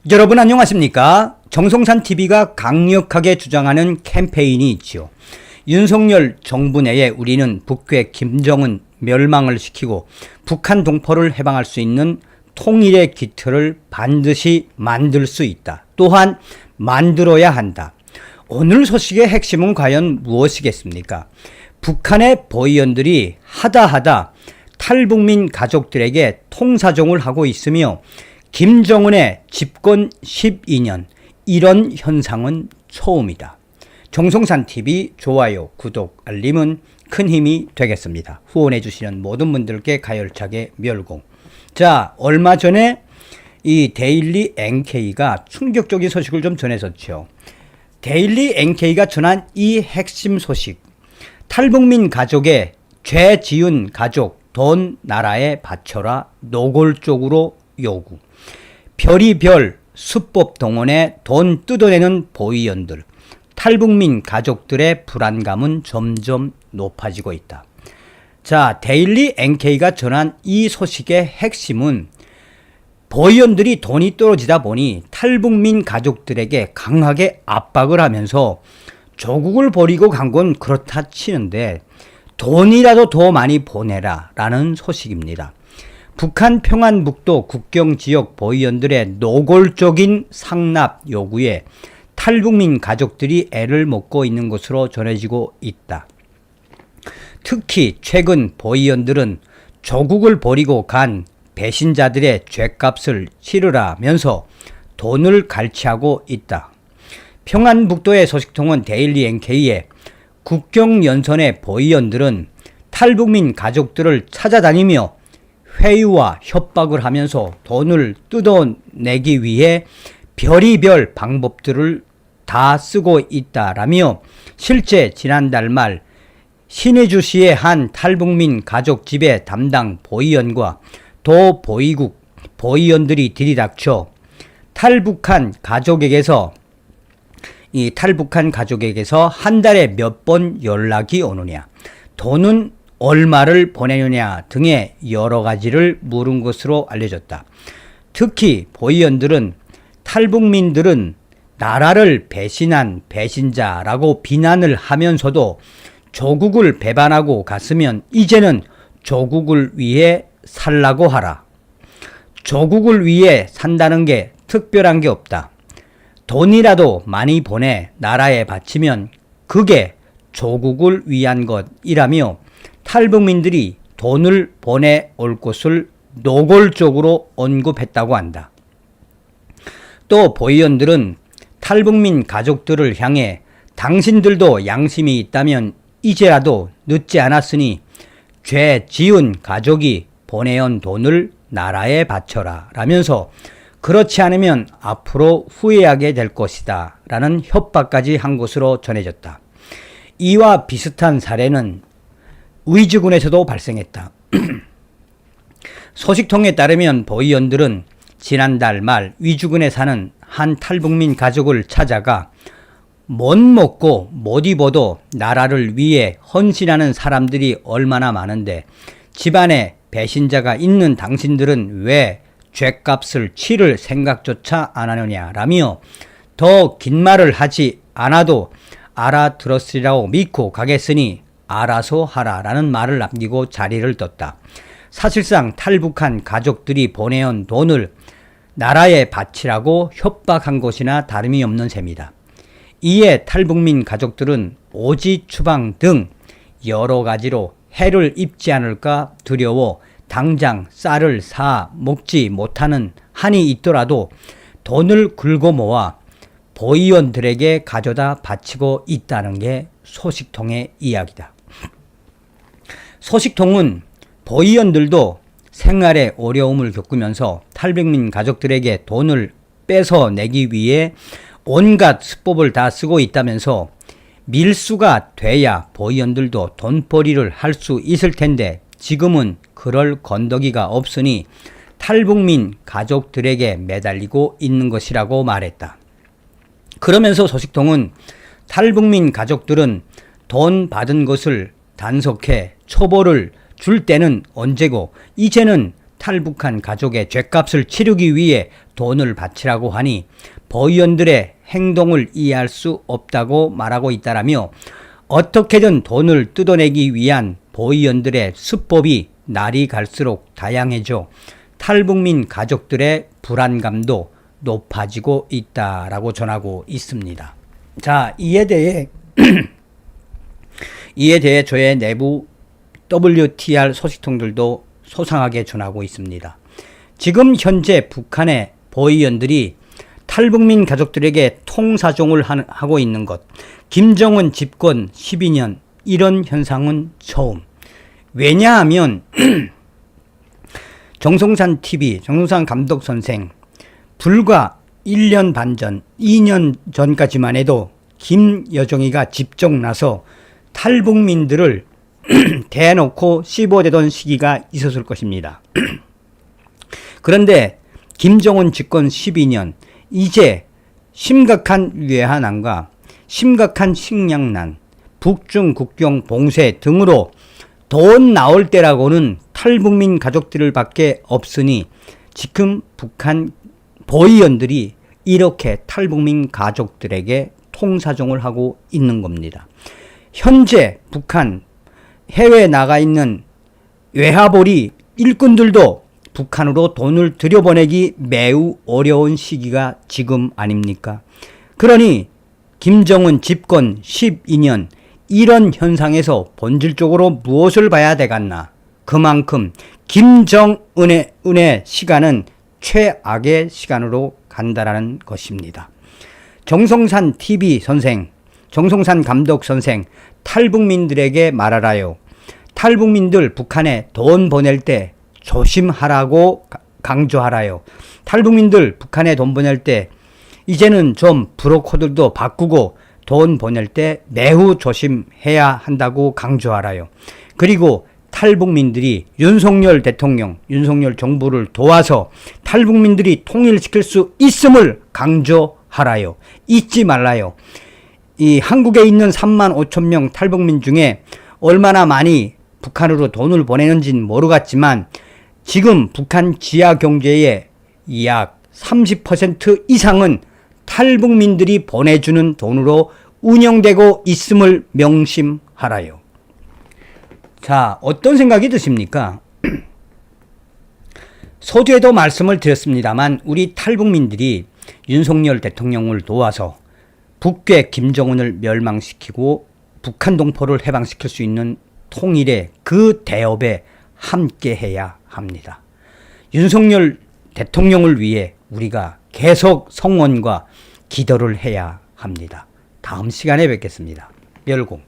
여러분 안녕하십니까? 정성산TV가 강력하게 주장하는 캠페인이 있지요. 윤석열 정부 내에 우리는 북괴 김정은 멸망을 시키고 북한 동포를 해방할 수 있는 통일의 기틀을 반드시 만들 수 있다. 또한 만들어야 한다. 오늘 소식의 핵심은 과연 무엇이겠습니까? 북한의 보위원들이 하다 탈북민 가족들에게 통사종을 하고 있으며 김정은의 집권 12년, 이런 현상은 처음이다. 정성산TV 좋아요, 구독, 알림은 큰 힘이 되겠습니다. 후원해 주시는 모든 분들께 가열차게 멸공. 자, 얼마 전에 이 데일리 NK가 충격적인 소식을 좀 전했었죠. 데일리 NK가 전한 이 핵심 소식, 탈북민 가족의 죄 지은 가족 돈 나라에 바쳐라 노골적으로 요구. 별의별 수법 동원에 돈 뜯어내는 보위원들, 탈북민 가족들의 불안감은 점점 높아지고 있다. 자, 데일리 NK가 전한 이 소식의 핵심은 보위원들이 돈이 떨어지다 보니 탈북민 가족들에게 강하게 압박을 하면서 조국을 버리고 간 건 그렇다 치는데 돈이라도 더 많이 보내라 라는 소식입니다. 북한 평안북도 국경지역 보위원들의 노골적인 상납 요구에 탈북민 가족들이 애를 먹고 있는 것으로 전해지고 있다. 특히 최근 보위원들은 조국을 버리고 간 배신자들의 죗값을 치르라면서 돈을 갈취하고 있다. 평안북도의 소식통은 데일리 NK에 국경연선의 보위원들은 탈북민 가족들을 찾아다니며 회유와 협박을 하면서 돈을 뜯어내기 위해 별의별 방법들을 다 쓰고 있다라며 실제 지난달 말 신의주시의 한 탈북민 가족 집의 담당 보위원과 도 보위국 보위원들이 들이닥쳐 탈북한 가족에게서 한 달에 몇 번 연락이 오느냐, 돈은 얼마를 보내느냐 등의 여러 가지를 물은 것으로 알려졌다. 특히 보위원들은 탈북민들은 나라를 배신한 배신자라고 비난을 하면서도 조국을 배반하고 갔으면 이제는 조국을 위해 살라고 하라. 조국을 위해 산다는 게 특별한 게 없다. 돈이라도 많이 보내 나라에 바치면 그게 조국을 위한 것이라며 탈북민들이 돈을 보내올 것을 노골적으로 언급했다고 한다. 또 보위원들은 탈북민 가족들을 향해 당신들도 양심이 있다면 이제라도 늦지 않았으니 죄 지은 가족이 보내온 돈을 나라에 바쳐라 라면서 그렇지 않으면 앞으로 후회하게 될 것이다 라는 협박까지 한 것으로 전해졌다. 이와 비슷한 사례는 의주군에서도 발생했다. 소식통에 따르면 보위원들은 지난달 말 위주군에 사는 한 탈북민 가족을 찾아가 못 먹고 못 입어도 나라를 위해 헌신하는 사람들이 얼마나 많은데 집안에 배신자가 있는 당신들은 왜 죗값을 치를 생각조차 안 하느냐라며 더 긴 말을 하지 않아도 알아들었으리라고 믿고 가겠으니 알아서 하라라는 말을 남기고 자리를 떴다. 사실상 탈북한 가족들이 보내온 돈을 나라에 바치라고 협박한 것이나 다름이 없는 셈이다. 이에 탈북민 가족들은 오지 추방 등 여러 가지로 해를 입지 않을까 두려워 당장 쌀을 사 먹지 못하는 한이 있더라도 돈을 긁어 모아 보위원들에게 가져다 바치고 있다는 게 소식통의 이야기다. 소식통은 보위원들도 생활에 어려움을 겪으면서 탈북민 가족들에게 돈을 뺏어내기 위해 온갖 수법을 다 쓰고 있다면서 밀수가 돼야 보위원들도 돈벌이를 할 수 있을 텐데 지금은 그럴 건더기가 없으니 탈북민 가족들에게 매달리고 있는 것이라고 말했다. 그러면서 소식통은 탈북민 가족들은 돈 받은 것을 단속해 처벌을 줄 때는 언제고 이제는 탈북한 가족의 죗값을 치르기 위해 돈을 바치라고 하니 보위원들의 행동을 이해할 수 없다고 말하고 있다라며 어떻게든 돈을 뜯어내기 위한 보위원들의 수법이 날이 갈수록 다양해져 탈북민 가족들의 불안감도 높아지고 있다라고 전하고 있습니다. 자, 이에 대해 저의 내부 WTR 소식통들도 소상하게 전하고 있습니다. 지금 현재 북한의 보위원들이 탈북민 가족들에게 통사종을 하고 있는 것, 김정은 집권 12년 이런 현상은 처음. 왜냐하면 정성산 TV, 정성산 감독 선생 불과 1년 반 전, 2년 전까지만 해도 김여정이가 직접 나서 탈북민들을 대놓고 씹어대던 시기가 있었을 것입니다. 그런데 김정은 집권 12년, 이제 심각한 외환난과 심각한 식량난, 북중 국경 봉쇄 등으로 돈 나올 때라고는 탈북민 가족들을 밖에 없으니 지금 북한 보위원들이 이렇게 탈북민 가족들에게 통사종을 하고 있는 겁니다. 현재 북한 해외에 나가 있는 외화벌이 일꾼들도 북한으로 돈을 들여보내기 매우 어려운 시기가 지금 아닙니까? 그러니 김정은 집권 12년 이런 현상에서 본질적으로 무엇을 봐야 되겠나? 그만큼 김정은의 시간은 최악의 시간으로 간다라는 것입니다. 정성산 TV 선생, 정성산 감독 선생, 탈북민들에게 말하라요. 탈북민들 북한에 돈 보낼 때 조심하라고 강조하라요. 탈북민들 북한에 돈 보낼 때 이제는 좀 브로커들도 바꾸고 돈 보낼 때 매우 조심해야 한다고 강조하라요. 그리고 탈북민들이 윤석열 대통령, 윤석열 정부를 도와서 탈북민들이 통일시킬 수 있음을 강조하라요. 잊지 말라요. 이 한국에 있는 3만 5천 명 탈북민 중에 얼마나 많이 북한으로 돈을 보내는지는 모르겠지만 지금 북한 지하 경제의 약 30% 이상은 탈북민들이 보내주는 돈으로 운영되고 있음을 명심하라요. 자, 어떤 생각이 드십니까? 서두에도 말씀을 드렸습니다만 우리 탈북민들이 윤석열 대통령을 도와서 북괴 김정은을 멸망시키고 북한 동포를 해방시킬 수 있는 통일의 그 대업에 함께해야 합니다. 윤석열 대통령을 위해 우리가 계속 성원과 기도를 해야 합니다. 다음 시간에 뵙겠습니다. 멸공.